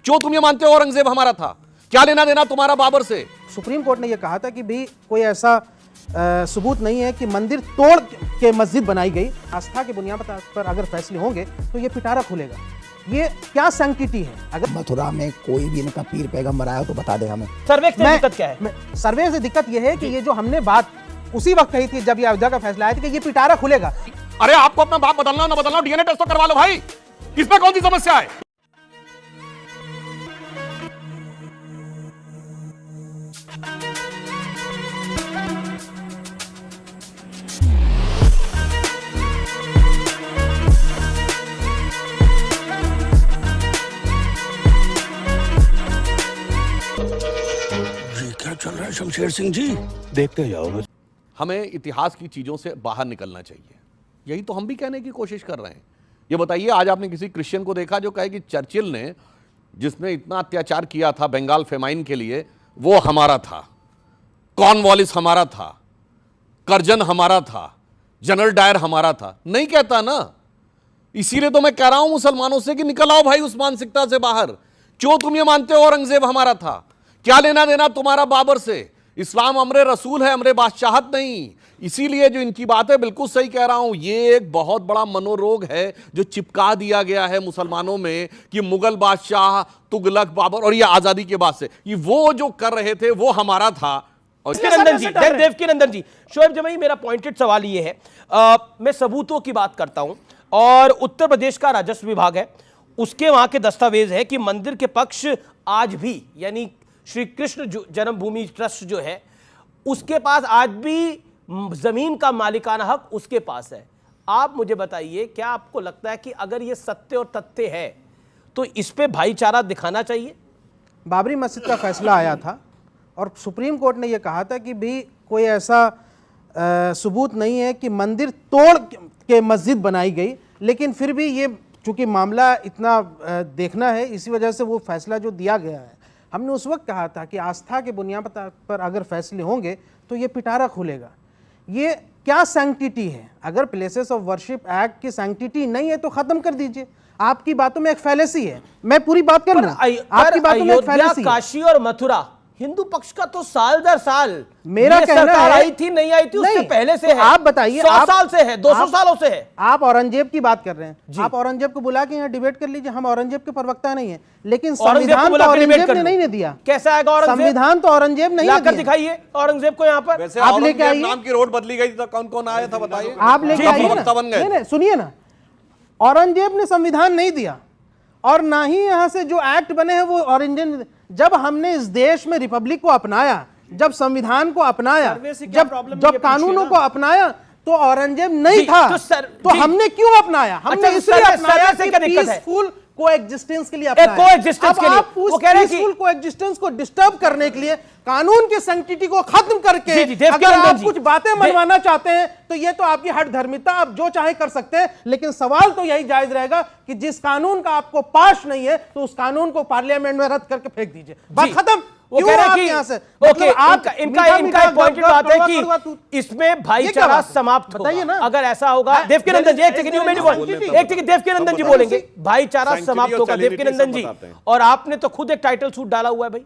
क्यों तुम ये मानते हो औरंगजेब हमारा था? क्या लेना देना तुम्हारा बाबर से? सुप्रीम कोर्ट ने यह कहा था कि भी कोई ऐसा सबूत नहीं है कि मंदिर तोड़ के मस्जिद बनाई गई। आस्था की बुनियाद पर अगर फैसले होंगे तो ये पिटारा खुलेगा। ये क्या सैंक्टिटी है? अगर मथुरा में कोई भी इनका पीर पैगंबर आया तो बता दे हमें। सर्वे से दिक्कत क्या है? सर्वे से दिक्कत यह है कि ये जो हमने बात उसी वक्त कही थी जब ये अयोध्या का फैसला आया था कि ये पिटारा खुलेगा। अरे आपको अपना बाप बदलना ना बदलना, डीएनए टेस्ट तो करवा लो भाई, इसमें कौन सी समस्या है? क्या चल रहा है शमशेर सिंह जी? देखते जाओ बस। हमें इतिहास की चीजों से बाहर निकलना चाहिए, यही तो हम भी कहने की कोशिश कर रहे हैं। ये बताइए, आज आपने किसी क्रिश्चियन को देखा जो कहे कि चर्चिल ने जिसने इतना अत्याचार किया था बंगाल फेमाइन के लिए, वो हमारा था, कॉर्नवालिस हमारा था, कर्जन हमारा था, जनरल डायर हमारा था? नहीं कहता ना। इसीलिए तो मैं कह रहा हूं मुसलमानों से कि निकल आओ भाई उस मानसिकता से बाहर। क्यों तुम ये मानते हो औरंगजेब हमारा था? क्या लेना देना तुम्हारा बाबर से? इस्लाम अमरे रसूल है, अमरे बादशाहत नहीं। इसीलिए जो इनकी बात है बिल्कुल सही कह रहा हूं, ये एक बहुत बड़ा मनोरोग है जो चिपका दिया गया है मुसलमानों में कि मुगल बादशाह, तुगलक, बाबर, और ये आजादी के बाद से ये वो जो कर रहे थे वो हमारा था। और देवकीनंदन जी, शोएब जमाई, मेरा पॉइंटेड सवाल ये है, मैं सबूतों की बात करता हूं और उत्तर प्रदेश का राजस्व विभाग है, उसके वहां के दस्तावेज है कि मंदिर के पक्ष आज भी, यानी श्री कृष्ण जन्मभूमि ट्रस्ट जो है उसके पास आज भी जमीन का मालिकाना हक उसके पास है। आप मुझे बताइए, क्या आपको लगता है कि अगर ये सत्य और तथ्य है तो इस पे भाईचारा दिखाना चाहिए? बाबरी मस्जिद का फैसला आया था और सुप्रीम कोर्ट ने यह कहा था कि भी कोई ऐसा सबूत नहीं है कि मंदिर तोड़ के मस्जिद बनाई गई, लेकिन फिर भी ये चूंकि मामला इतना देखना है, इसी वजह से वो फैसला जो दिया गया है, हमने उस वक्त कहा था कि आस्था के बुनियाद पर अगर फैसले होंगे तो ये पिटारा खुलेगा। ये क्या सैंक्टिटी है? अगर प्लेसेस ऑफ वर्शिप एक्ट की सैंक्टिटी नहीं है तो खत्म कर दीजिए। आपकी बातों में एक फैलेसी है, मैं पूरी बात कर लूं। आपकी बातों में एक फैलेसी है। काशी और मथुरा हिंदू पक्ष का तो साल दर साल मेरा कहना है, आई थी नहीं आई थी, उससे पहले से है। आप बताइए, 100 साल से है, 200 सालों से है। आप औरंगजेब की बात कर रहे हैं, आप औरंगजेब को बुला के यहाँ डिबेट कर लीजिए, हम औरंगजेब के प्रवक्ता नहीं है, लेकिन संविधान तो औरंगजेब ने नहीं दिया। कैसा आएगा औरंगजेब? संविधान तो औरंगजेब नहीं दिया। दिखाइए औरंगजेब को यहाँ पर। आप लेके आइए, नाम की रोड बदली गई तो कौन कौन आया था बताइए। आप लेके आइए ना, सुनिए ना, औरंगजेब ने संविधान नहीं दिया और ना ही यहाँ से जो एक्ट बने हैं वो औरंगजेब। जब हमने इस देश में रिपब्लिक को अपनाया, जब संविधान को अपनाया, जब कानूनों को अपनाया, तो औरंगजेब नहीं था। तो हमने क्यों अपनाया? हमने इसलिए अपनाया कि पीसफुल कोएग्जिस्टेंस के लिए अपनाया। कोएग्जिस्टेंस के लिए वो कह रहे हैं पीसफुल कोएग्जिस्टेंस को डिस्टर्ब करने के लिए कानून की सैंक्टिटी को खत्म करके अगर आप कुछ बातें मनवाना चाहते हैं तो ये तो आपकी हट धर्मिता, आप जो चाहे कर सकते हैं, लेकिन सवाल तो यही जायज रहेगा कि जिस कानून का आपको पास नहीं है तो उस कानून को पार्लियामेंट में रद्द करके फेंक दीजिए। बात खत्म। वो कह रहे हैं कि यहाँ से इनका पॉइंटेड बात है कि इसमें भाईचारा समाप्त होगा ना अगर ऐसा होगा। देवकीनंदन जी, एक सेकंड, देवकीनंदन जी बोलेंगे भाईचारा समाप्त होगा। देवकीनंदन जी, और आपने तो खुद एक टाइटल सूट डाला हुआ है भाई।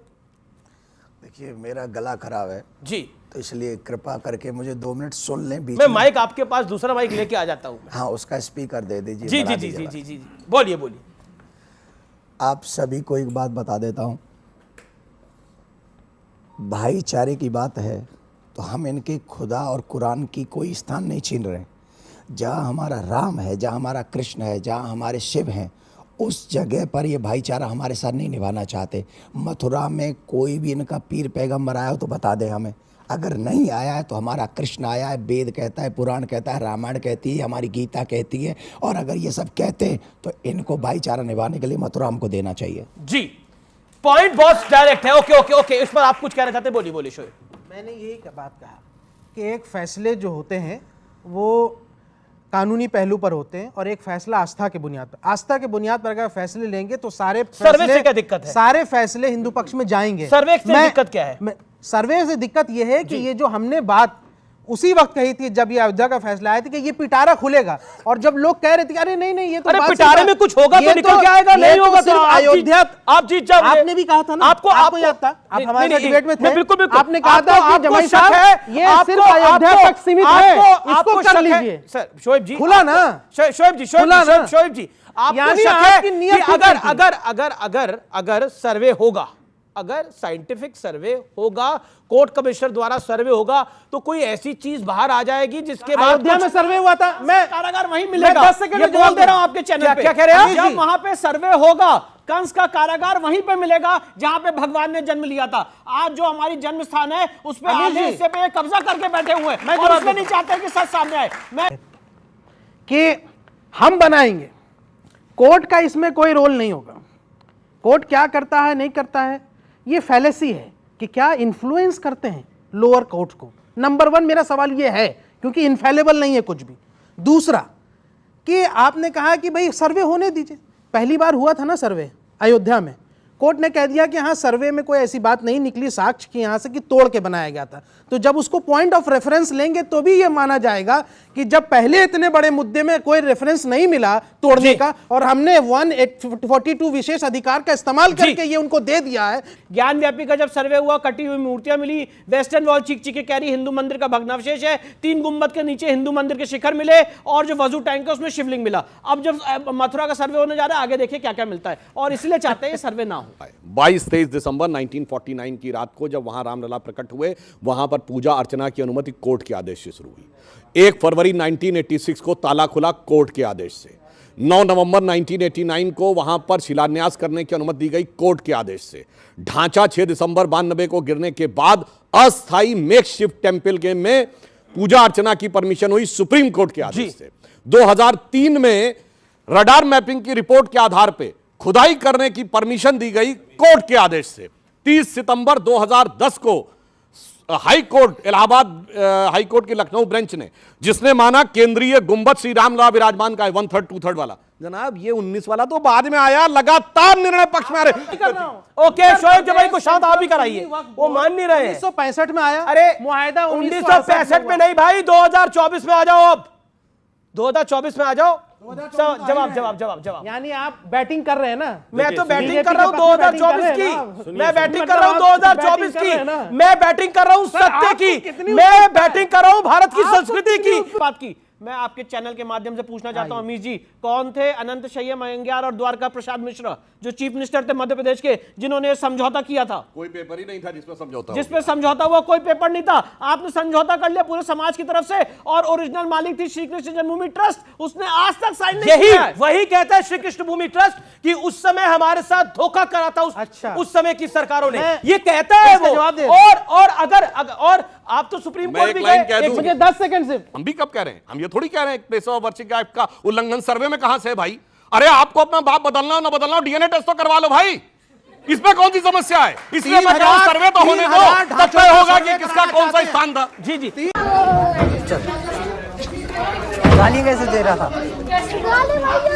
देखिए, मेरा गला खराब है जी, तो इसलिए कृपा करके मुझे 2 मिनट सुन लें। बीच मैं माइक आपके पास दूसरा माइक लेके आ जाता हूँ। हाँ, उसका स्पीकर दे दीजिए। जी जी जी जी जी जी, बोलिए बोलिए। आप सभी को एक बात बता देता हूँ, भाईचारे की बात है तो हम इनके खुदा और कुरान की कोई स्थान नहीं छीन रहे। जहाँ हमारा राम है, जहाँ हमारा कृष्ण है, जहाँ हमारे शिव हैं, उस जगह पर ये भाईचारा हमारे साथ नहीं निभाना चाहते। मथुरा में कोई भी इनका पीर पैगंबर आया हो तो बता दे हमें। अगर नहीं आया है तो हमारा कृष्ण आया है, वेद कहता है, पुराण कहता है, रामायण कहती है, हमारी गीता कहती है। और अगर ये सब कहते हैं तो इनको भाईचारा निभाने के लिए मथुरा हमको देना चाहिए। जी, पॉइंट बहुत डायरेक्ट है। ओके ओके ओके, इस पर आप कुछ कहना चाहते हैं? बोलिए बोलिए शोएब। मैंने यही बात कहा कि एक फैसले जो होते हैं वो कानूनी पहलू पर होते हैं और एक फैसला आस्था के बुनियाद पर। आस्था के बुनियाद पर अगर फैसले लेंगे तो सारे सर्वे से क्या दिक्कत है? सारे फैसले हिंदू पक्ष में जाएंगे। सर्वे से दिक्कत क्या है? सर्वे से दिक्कत यह है कि ये जो हमने बात उसी वक्त कही थी जब ये अयोध्या का फैसला आया था कि ये पिटारा खुलेगा, और जब लोग कह रहे थे अरे नहीं नहीं ये तो अरे बात पिटारे सिर्फ- में कुछ होगा ये तो निकल के आएगा, ये नहीं होगा तो सिर्फ अयोध्या आप जीत जाओगे। आपने भी कहा था ना, आपको याद था, आप हमारे साथ डिबेट में थे, बिल्कुल बिल्कुल आपने कहा था कि जमाई साहब ये सिर्फ अयोध्या तक सीमित है, इसको कर लीजिए। सर शोएब जी खुला ना, शोएब जी खुला ना। शोएब जी आपको यानी शक आपकी है नियत कि ठीक अगर थी। अगर अगर अगर अगर सर्वे होगा, अगर साइंटिफिक सर्वे होगा, कोर्ट कमिश्नर द्वारा सर्वे होगा, तो कोई ऐसी चीज बाहर आ जाएगी जिसके बाद अयोध्या में सर्वे हुआ था, मैं कारागार वहीं मिलेगा। 10 सेकंड ये में बोल जवाब दे रहा हूं आपके चैनल पे। क्या कह रहे हैं आप? जब वहां पे सर्वे होगा, कंस का कारागार वहीं पे मिलेगा जहां पे भगवान ने जन्म लिया था। आज जो हमारी जन्म स्थान है उस पे अनिल आधे जी। हिस्से पे ये कब्जा करके बैठे हुए हैं मैं और जवाब इसमें दूं। नहीं चाहते कि सच सामने आए। मैं कि हम बनाएंगे, कोर्ट का इसमें कोई रोल नहीं होगा। कोर्ट क्या करता है नहीं करता है ये फैलेसी है कि क्या इन्फ्लुएंस करते हैं लोअर कोर्ट को। नंबर 1 मेरा सवाल ये है, क्योंकि इनफेलेबल नहीं है कुछ भी। दूसरा कि आपने कहा कि भाई सर्वे होने दीजिए, पहली बार हुआ था ना सर्वे अयोध्या में, कोर्ट ने कह दिया कि हाँ सर्वे में कोई ऐसी बात नहीं निकली साक्ष्य की यहां से कि तोड़ के बनाया गया था। तो जब उसको पॉइंट ऑफ रेफरेंस लेंगे तो भी ये माना जाएगा कि जब पहले इतने बड़े मुद्दे में कोई रेफरेंस नहीं मिला तोड़ने का, और हमने 142 विशेष अधिकार का इस्तेमाल करके ये उनको दे दिया है। ज्ञान व्यापी का जब सर्वे हुआ, कटी हुई मूर्तियां मिली, वेस्टर्न वॉल चीख चीख के कह रही हिंदू मंदिर का भग्नावशेष है, 3 गुंबद के नीचे हिंदू मंदिर के शिखर मिले, और जो वजू टैंक है उसमें शिवलिंग मिला। अब जब मथुरा का सर्वे होने जा रहा है, आगे देखिए क्या क्या मिलता है, और इसलिए चाहते हैं ये सर्वे ना हो। 22-23 दिसंबर 1949 की रात को जब वहां रामलला प्रकट हुए, वहां पर पूजा अर्चना की अनुमति कोर्ट के आदेश से शुरू हुई। 1 फरवरी 1986 को ताला खुला कोर्ट के आदेश से। 9 नवंबर 1989 को वहां पर शिलान्यास करने की अनुमति दी गई कोर्ट के आदेश से। ढांचा 6 दिसंबर 92 को गिरने के बाद अस्थायी मेकशिफ्ट टेंपल के में पूजा अर्चना की परमिशन हुई सुप्रीम कोर्ट के आदेश से। 2003 में रडार मैपिंग की रिपोर्ट के आधार पर खुदाई करने की परमिशन दी गई कोर्ट के आदेश से। 30 सितंबर 2010 को high court, Allahabad high court की लखनऊ बेंच ने, जिसने माना केंद्रीय गुंबद श्री रामलला विराजमान का है 1/3 2/3 वाला। जनाब ये 19 वाला तो बाद में आया, लगातार निर्णय पक्ष में आ रहे। ओके शोएब जमाई को शांत आप ही कराइए, वो मान नहीं रहे हैं। 1965 में आया, अरे मुआहदा 1965 में नहीं भाई, 2024 में आ जाओ। अब 2024 में आ जाओ। जवाब यानी आप बैटिंग कर रहे हैं ना। मैं तो बैटिंग बीजेपी कर रहा हूं के पक्ष में 2024 बैटिंग कर रहे की, हैं ना। मैं बैटिंग मतलब कर रहा हूं आप 2024 बैटिंग कर रहे हैं ना। की, मैं बैटिंग कर रहा हूं सर, सत्य आपको की, कितनी मैं उत्सुकता है? बैटिंग कर रहा हूं भारत की आपको संस्कृति कितनी की बात की। मैं आपके चैनल के माध्यम से पूछना चाहता हूं अमीश जी, कौन थे अनंत शय्या मयंग्यार और द्वारका प्रसाद मिश्रा, जो चीफ मिनिस्टर थे मध्य प्रदेश के, जिन्होंने समझौता किया था? कोई पेपर ही नहीं था जिसमें समझौता हो जिसपे समझौता हुआ, कोई पेपर नहीं था। आपने समझौता कर लिया पूरे समाज की तरफ से, और ओरिजिनल मालिक थी श्री कृष्ण जन्मभूमि ट्रस्ट, उसने आज तक साइन नहीं यही किया है। वही कहता है श्री कृष्ण भूमि ट्रस्ट कि उस समय हमारे साथ धोखा करा था अच्छा। उस समय की सरकारों ने, मैं ये कहता है इसका वो। जवाब दे। और अगर और आप तो सुप्रीम मैं कोर्ट एक भी लाइन गए, कह दूं। मुझे 10 सेकंड से हम भी कब कह रहे हैं, हम ये थोड़ी कह रहे हैं पेशवा वर्षिका एक्ट का उल्लंघन सर्वे में कहां से है भाई। अरे आपको अपना बाप बदलना हो ना बदलना हो, डीएनए टेस्ट तो करवा लो भाई, इसमें कौन सी समस्या है। इसलिए मैं कहूं सर्वे तो होने दो, तब तय होगा कि किसका कौन सा स्थान था। जी जी गाली कैसे दे रहा था? गाली भैया